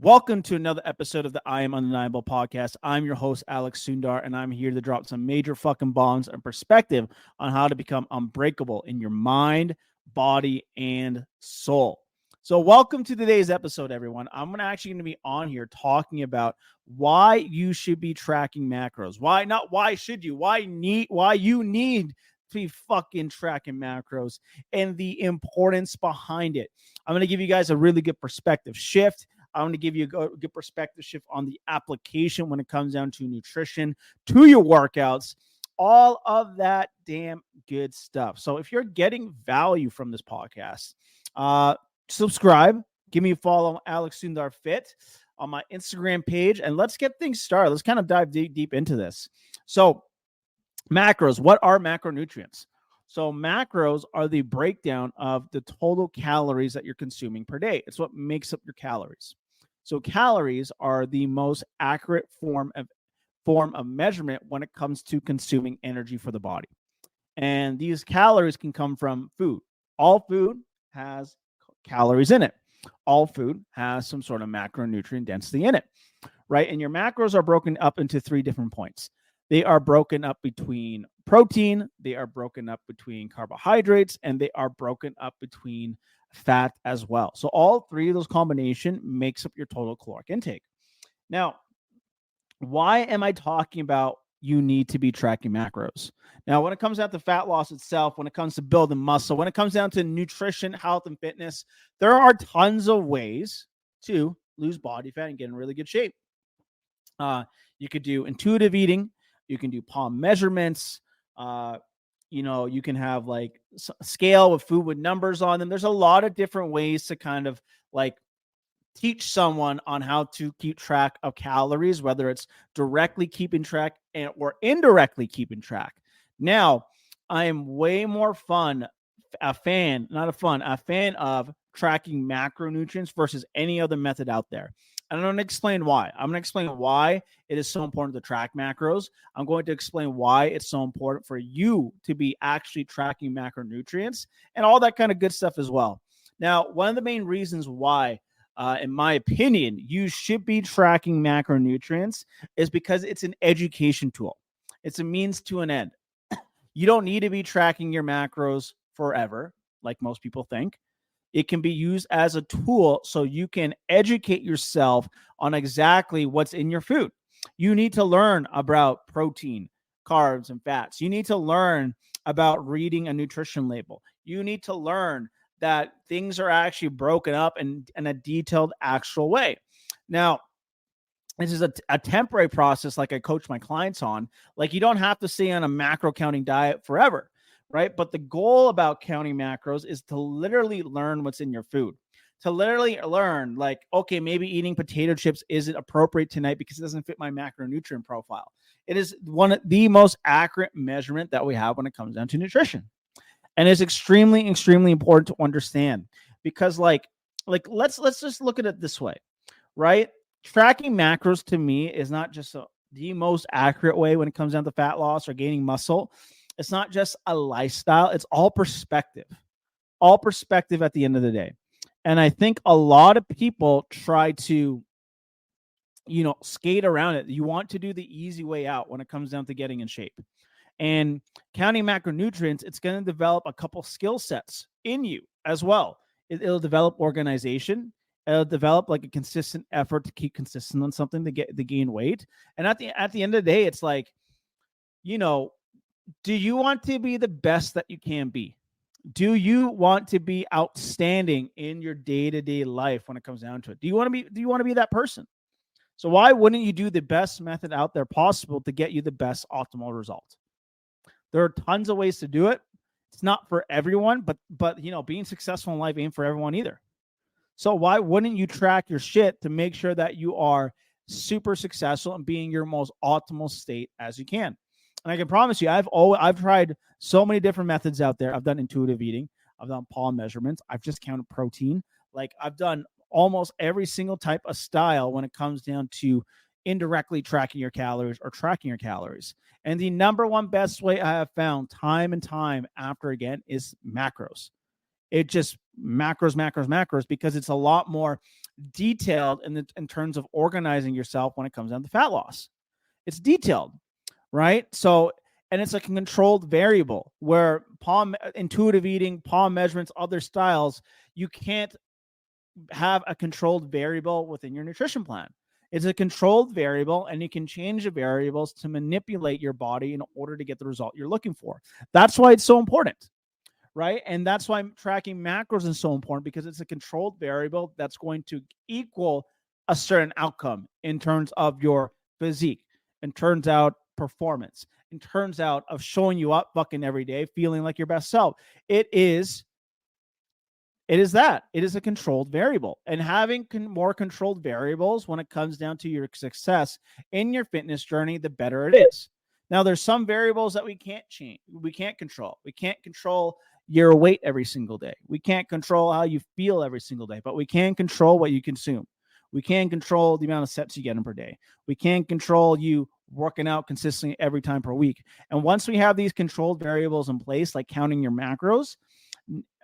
Welcome to another episode of the I Am Undeniable podcast. I'm your host, Alex Sundar, and I'm here to drop some major fucking bombs and perspective on how to become unbreakable in your mind, body, and soul. So welcome to today's episode, everyone. I'm actually going to be on here talking about why you should be tracking macros. Why not? Why should you? Why you need to be fucking tracking macros and the importance behind it. I'm going to give you guys a really good perspective shift. I'm going to give you a good perspective shift on the application when it comes down to nutrition, to your workouts, all of that damn good stuff. So if you're getting value from this podcast, subscribe, give me a follow, Alex Sundar Fit, on my Instagram page, and let's get things started. Let's kind of dive deep into this. So macros, what are macronutrients? So macros are the breakdown of the total calories that you're consuming per day. It's what makes up your calories. So calories are the most accurate form of measurement when it comes to consuming energy for the body. And these calories can come from food. All food has calories in it. All food has some sort of macronutrient density in it, right? And your macros are broken up into three different points. They are broken up between protein, they are broken up between carbohydrates, and they are broken up between fat as well. So all three of those combination makes up your total caloric intake. Now, why am I talking about you need to be tracking macros? Now, when it comes down to fat loss itself, when it comes to building muscle, when it comes down to nutrition, health, and fitness, there are tons of ways to lose body fat and get in really good shape. You could do intuitive eating. You can do palm measurements. You can have like a scale with food with numbers on them. There's a lot of different ways to kind of like teach someone on how to keep track of calories, whether it's directly keeping track or indirectly keeping track. Now, I am way more a fan of tracking macronutrients versus any other method out there. And I'm going to explain why. I'm going to explain why it is so important to track macros. I'm going to explain why it's so important for you to be actually tracking macronutrients and all that kind of good stuff as well. Now, one of the main reasons why, in my opinion, you should be tracking macronutrients is because it's an education tool. It's a means to an end. You don't need to be tracking your macros forever, like most people think. It can be used as a tool so you can educate yourself on exactly what's in your food. You need to learn about protein, carbs, and fats. You need to learn about reading a nutrition label. You need to learn that things are actually broken up in a detailed, actual way. Now, this is a temporary process like I coach my clients on. Like you don't have to stay on a macro counting diet forever. Right. But the goal about counting macros is to literally learn what's in your food, to literally learn like, okay, maybe eating potato chips isn't appropriate tonight because it doesn't fit my macronutrient profile. It is one of the most accurate measurement that we have when it comes down to nutrition. And it's extremely, extremely important to understand because like let's just look at it this way, right? Tracking macros to me is not just the most accurate way when it comes down to fat loss or gaining muscle. It's not just a lifestyle. It's all perspective at the end of the day. And I think a lot of people try to, skate around it. You want to do the easy way out when it comes down to getting in shape. And counting macronutrients, it's going to develop a couple skill sets in you as well. It'll develop organization. It'll develop like a consistent effort to keep consistent on something to gain weight. And at the end of the day, it's like, do you want to be the best that you can be? Do you want to be outstanding in your day-to-day life when it comes down to it? Do you want to be that person? So why wouldn't you do the best method out there possible to get you the best optimal result? There are tons of ways to do it. It's not for everyone, but being successful in life ain't for everyone either. So why wouldn't you track your shit to make sure that you are super successful and being your most optimal state as you can? And I can promise you, I've tried so many different methods out there. I've done intuitive eating. I've done palm measurements. I've just counted protein. Like I've done almost every single type of style when it comes down to indirectly tracking your calories or tracking your calories. And the number one best way I have found time and time after again is macros. It just macros, because it's a lot more detailed in terms of organizing yourself when it comes down to fat loss. It's detailed, right? So, and it's like a controlled variable where intuitive eating, palm measurements, other styles, you can't have a controlled variable within your nutrition plan. It's a controlled variable, and you can change the variables to manipulate your body in order to get the result you're looking for. That's why it's so important, right? And that's why tracking macros is so important, because it's a controlled variable that's going to equal a certain outcome in terms of your physique, and turns out performance, and turns out of showing you up fucking every day, feeling like your best self. It is that. It is a controlled variable. And having more controlled variables when it comes down to your success in your fitness journey, the better it is. Now, there's some variables that we can't change. We can't control. We can't control your weight every single day. We can't control how you feel every single day, but we can control what you consume. We can control the amount of sets you get in per day. We can control you working out consistently every time per week. And once we have these controlled variables in place, like counting your macros,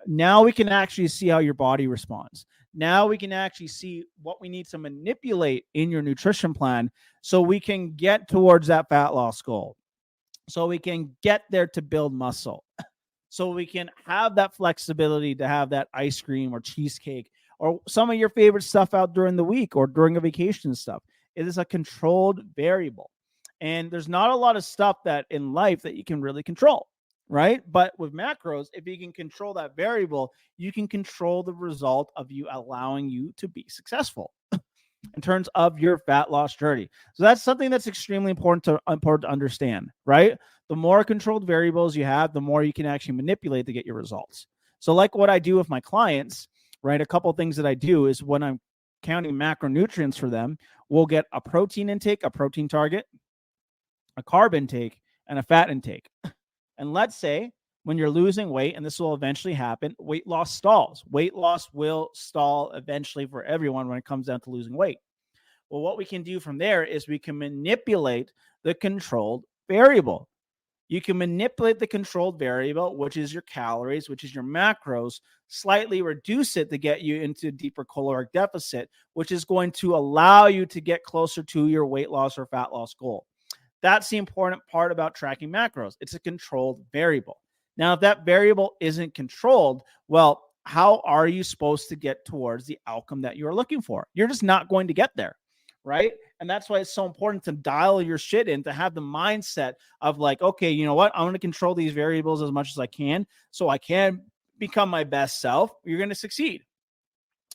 now we can actually see how your body responds. Now we can actually see what we need to manipulate in your nutrition plan so we can get towards that fat loss goal. So we can get there to build muscle. So we can have that flexibility to have that ice cream or cheesecake or some of your favorite stuff out during the week or during a vacation stuff. It is a controlled variable. And there's not a lot of stuff that in life that you can really control, right? But with macros, if you can control that variable, you can control the result of you allowing you to be successful in terms of your fat loss journey. So that's something that's extremely important to understand, right? The more controlled variables you have, the more you can actually manipulate to get your results. So like what I do with my clients, right? A couple of things that I do is when I'm counting macronutrients for them, we'll get a protein intake, a protein target, a carb intake, and a fat intake. And let's say when you're losing weight, and this will eventually happen, weight loss stalls. Weight loss will stall eventually for everyone when it comes down to losing weight. Well, what we can do from there is we can manipulate the controlled variable. You can manipulate the controlled variable, which is your calories, which is your macros, slightly reduce it to get you into a deeper caloric deficit, which is going to allow you to get closer to your weight loss or fat loss goal. That's the important part about tracking macros. It's a controlled variable. Now, if that variable isn't controlled, well, how are you supposed to get towards the outcome that you're looking for? You're just not going to get there, right? And that's why it's so important to dial your shit in, to have the mindset of like, okay, you know what? I'm going to control these variables as much as I can so I can become my best self. You're going to succeed,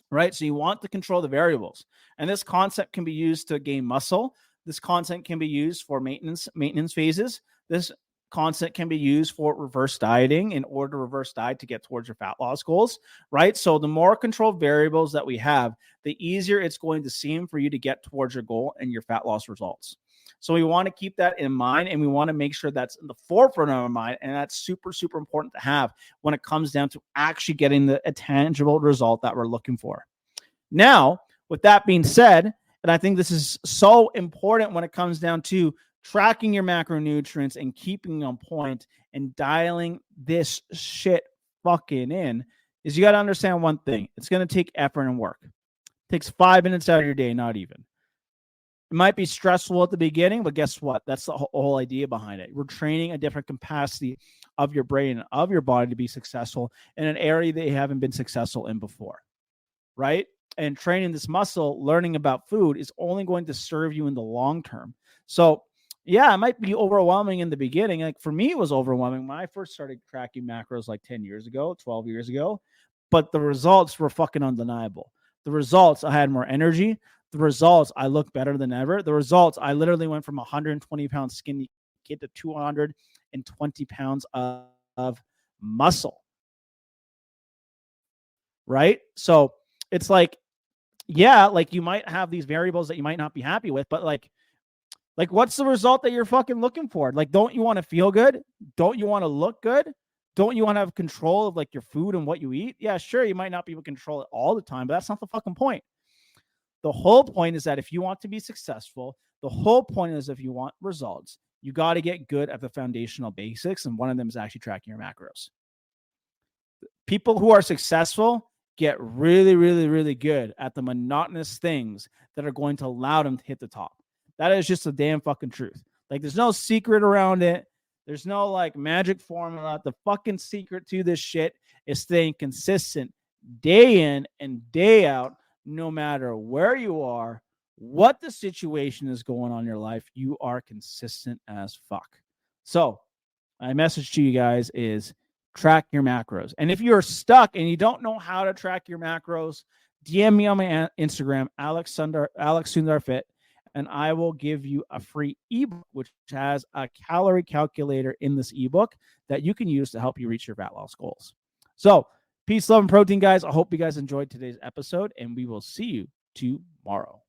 right? So you want to control the variables. And this concept can be used to gain muscle. This concept can be used for maintenance phases. This concept can be used for reverse dieting in order to reverse diet to get towards your fat loss goals, right? So the more controlled variables that we have, the easier it's going to seem for you to get towards your goal and your fat loss results. So we want to keep that in mind, and we want to make sure that's in the forefront of our mind. And that's super, super important to have when it comes down to actually getting a tangible result that we're looking for. Now, with that being said, and I think this is so important when it comes down to tracking your macronutrients and keeping on point and dialing this shit fucking in, is you got to understand one thing. It's going to take effort and work. It takes 5 minutes out of your day, not even. It might be stressful at the beginning, but guess what? That's the whole idea behind it. We're training a different capacity of your brain and of your body to be successful in an area that you haven't been successful in before, right? And training this muscle, learning about food is only going to serve you in the long term. So yeah, it might be overwhelming in the beginning. Like for me, it was overwhelming when I first started tracking macros like 10 years ago, 12 years ago, but the results were fucking undeniable. The results, I had more energy. The results, I looked better than ever. The results, I literally went from 120 pounds skinny kid to 220 pounds of muscle, right? So it's like, yeah, like you might have these variables that you might not be happy with, but like what's the result that you're fucking looking for? Like, don't you want to feel good? Don't you want to look good? Don't you want to have control of like your food and what you eat? Yeah, sure, you might not be able to control it all the time, but that's not the fucking point. The whole point is that if you want to be successful, the whole point is if you want results, you got to get good at the foundational basics, and one of them is actually tracking your macros. People who are successful get really, really, really good at the monotonous things that are going to allow them to hit the top. That is just the damn fucking truth. Like, there's no secret around it. There's no like magic formula. The fucking secret to this shit is staying consistent day in and day out, no matter where you are, what the situation is going on in your life. You are consistent as fuck. So, my message to you guys is track your macros. And if you're stuck and you don't know how to track your macros, DM me on my Instagram, Alex Sundar Fit, and I will give you a free ebook, which has a calorie calculator in this ebook that you can use to help you reach your fat loss goals. So, peace, love, and protein, guys. I hope you guys enjoyed today's episode, and we will see you tomorrow.